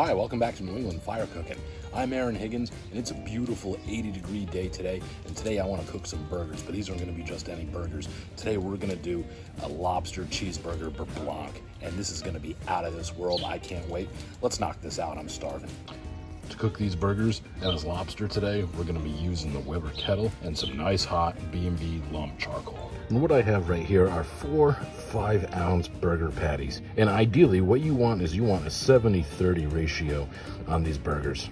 Hi, welcome back to New England Fire Cooking. I'm Aaron Higgins, and it's a beautiful 80-degree day today. And today I want to cook some burgers, but these aren't going to be just any burgers. Today we're going to do a lobster cheeseburger Beurre Blanc, and this is going to be out of this world. I can't wait. Let's knock this out. I'm starving. To cook these burgers and this lobster today, we're going to be using the Weber kettle and some nice hot B&B lump charcoal. And what I have right here are 4 5-ounce burger patties. And ideally, what you want is you want a 70-30 ratio on these burgers.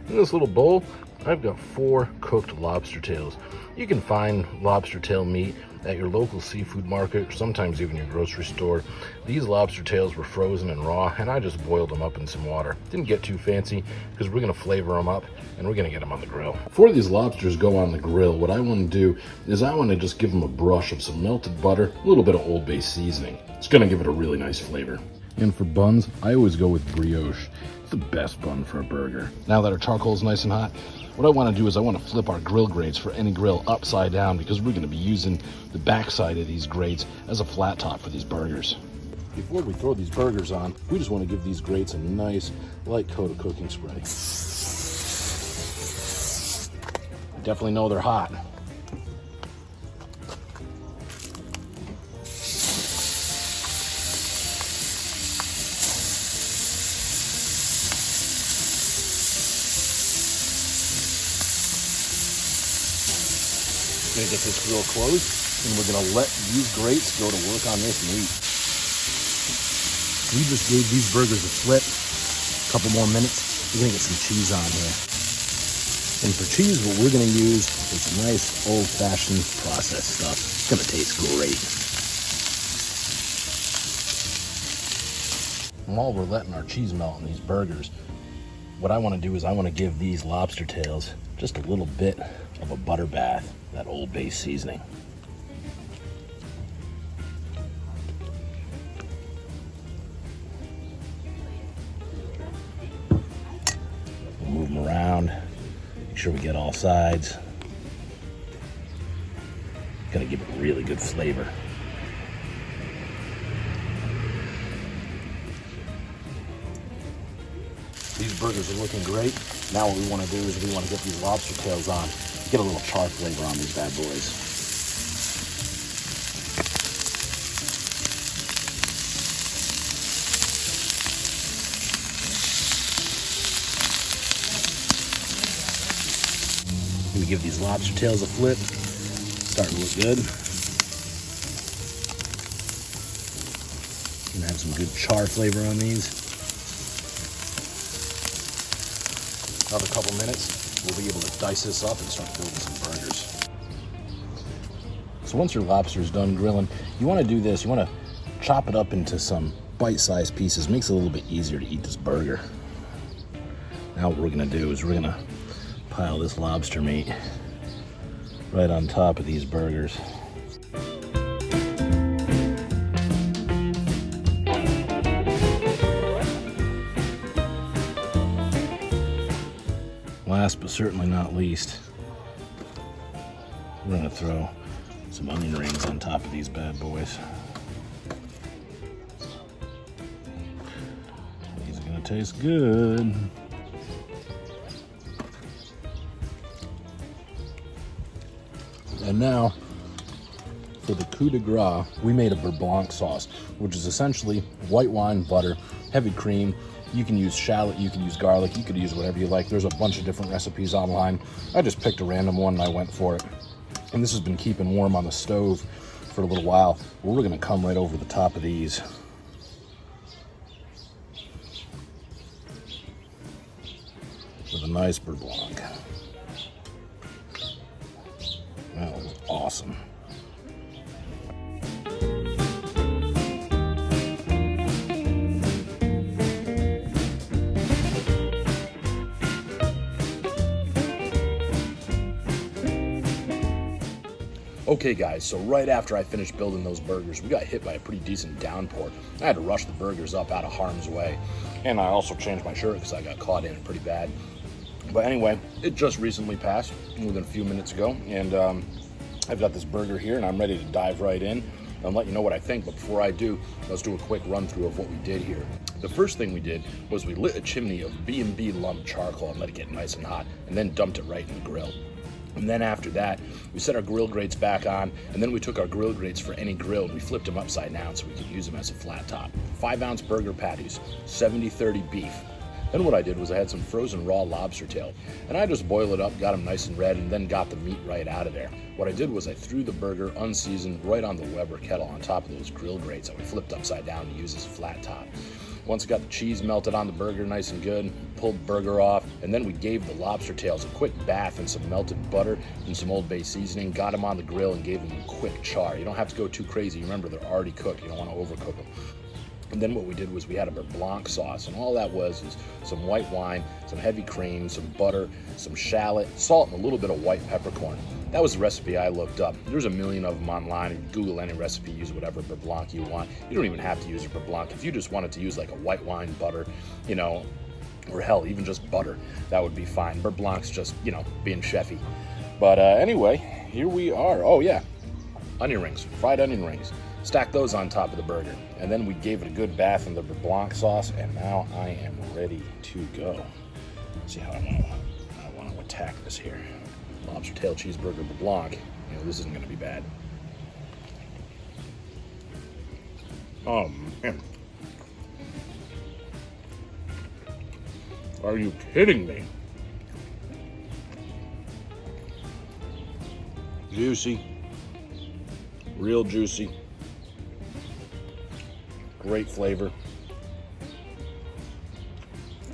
In this little bowl, I've got 4 cooked lobster tails. You can find lobster tail meat at your local seafood market, or sometimes even your grocery store. These lobster tails were frozen and raw, and I just boiled them up in some water. Didn't get too fancy because we're gonna flavor them up and we're gonna get them on the grill. Before these lobsters go on the grill, what I wanna do is I wanna just give them a brush of some melted butter, a little bit of Old Bay seasoning. It's gonna give it a really nice flavor. And for buns, I always go with brioche. It's the best bun for a burger. Now that our charcoal is nice and hot, what I want to do is I want to flip our grill grates for any grill upside down because we're going to be using the backside of these grates as a flat top for these burgers. Before we throw these burgers on, we just want to give these grates a nice light coat of cooking spray. Definitely know they're hot. Gonna get this grill closed, and we're gonna let these grates go to work on this meat. We just gave these burgers a flip. A couple more minutes, we're gonna get some cheese on here. And for cheese, what we're gonna use is some nice old-fashioned processed stuff. It's gonna taste great. And while we're letting our cheese melt in these burgers, what I want to do is I want to give these lobster tails just a little bit of a butter bath, that Old Bay seasoning. We'll move them around, make sure we get all sides. Gonna give it really good flavor. These burgers are looking great. Now what we want to do is we want to get these lobster tails on. Get a little char flavor on these bad boys. We give these lobster tails a flip. Starting to look good. Gonna have some good char flavor on these. Another couple minutes, we'll be able to dice this up and start building some burgers. So once your lobster is done grilling, you want to do this. You want to chop it up into some bite-sized pieces. Makes it a little bit easier to eat this burger. Now what we're going to do is we're going to pile this lobster meat right on top of these burgers. Last but certainly not least, we're gonna throw some onion rings on top of these bad boys. These are gonna taste good. And now, for the coup de grace, we made a Beurre Blanc sauce, which is essentially white wine, butter, heavy cream. You can use shallot, you can use garlic, you could use whatever you like. There's a bunch of different recipes online. I just picked a random one and I went for it. And this has been keeping warm on the stove for a little while. Well, we're gonna come right over the top of these. With a nice Beurre Blanc. That was awesome. Okay guys, so right after I finished building those burgers, we got hit by a pretty decent downpour. I had to rush the burgers up out of harm's way. And I also changed my shirt because I got caught in it pretty bad. But anyway, it just recently passed within a few minutes ago. And I've got this burger here and I'm ready to dive right in and let you know what I think. But before I do, let's do a quick run through of what we did here. The first thing we did was we lit a chimney of B&B lump charcoal and let it get nice and hot, and then dumped it right in the grill. And then after that, we set our grill grates back on, and then we took our grill grates for any grill and we flipped them upside down so we could use them as a flat top. 5-ounce burger patties, 70-30 beef. Then what I did was I had some frozen raw lobster tail, and I just boiled it up, got them nice and red, and then got the meat right out of there. What I did was I threw the burger unseasoned right on the Weber kettle on top of those grill grates that we flipped upside down to use as a flat top. Once we got the cheese melted on the burger nice and good, pulled the burger off, and then we gave the lobster tails a quick bath in some melted butter and some Old Bay seasoning, got them on the grill and gave them a quick char. You don't have to go too crazy. Remember, they're already cooked. You don't want to overcook them. And then what we did was we had a Beurre Blanc sauce, and all that was is some white wine, some heavy cream, some butter, some shallot, salt, and a little bit of white peppercorn. That was the recipe I looked up. There's a million of them online. You Google any recipe, use whatever Beurre Blanc you want. You don't even have to use a Beurre Blanc. If you just wanted to use like a white wine, butter, you know, or hell, even just butter, that would be fine. Beurre Blanc's just, you know, being chefy. But anyway, here we are. Oh yeah, onion rings, fried onion rings. Stack those on top of the burger. And then we gave it a good bath in the Beurre Blanc sauce, and now I am ready to go. Let's see how I want to attack this here. Lobster tail cheeseburger Beurre Blanc. You know, this isn't going to be bad. Oh man. Are you kidding me? Juicy. Real juicy. Great flavor.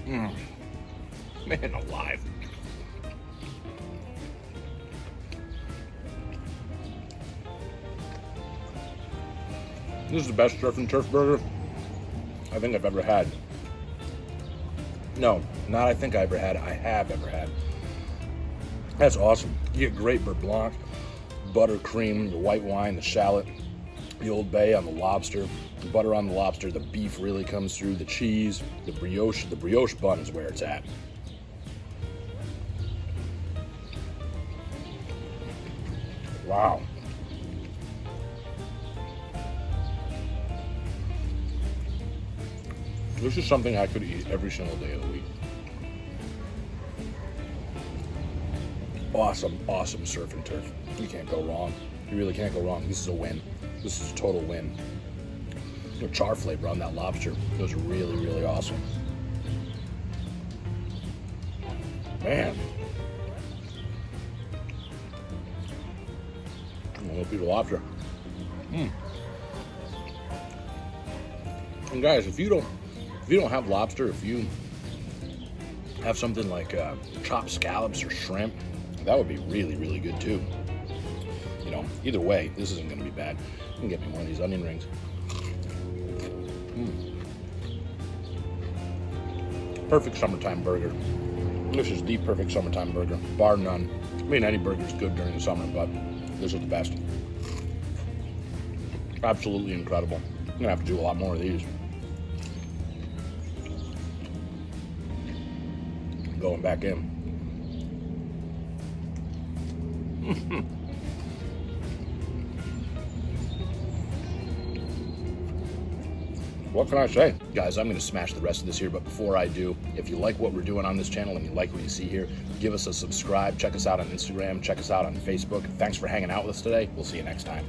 Man alive. This is the best surf and turf burger I think I've ever had. No, not I think I ever had. I have ever had. That's awesome. You get great Beurre Blanc, butter, cream, the white wine, the shallot, the Old Bay on the lobster, the butter on the lobster, the beef really comes through, the cheese, the brioche bun is where it's at. Wow. This is something I could eat every single day of the week. Awesome, awesome surf and turf. You can't go wrong. You really can't go wrong. This is a win. This is a total win. The char flavor on that lobster was really, really awesome. Man. I'm gonna eat the lobster. And guys, if you don't have lobster, if you have something like chopped scallops or shrimp, that would be really, really good too. You know, either way, this isn't going to be bad. You can get me one of these onion rings. Perfect summertime burger. This is the perfect summertime burger, bar none. I mean, any burger is good during the summer, but this is the best. Absolutely incredible. I'm going to have to do a lot more of these. Going back in. What can I say? Guys, I'm going to smash the rest of this here, but before I do, if you like what we're doing on this channel and you like what you see here, give us a subscribe, check us out on Instagram, check us out on Facebook. Thanks for hanging out with us today. We'll see you next time.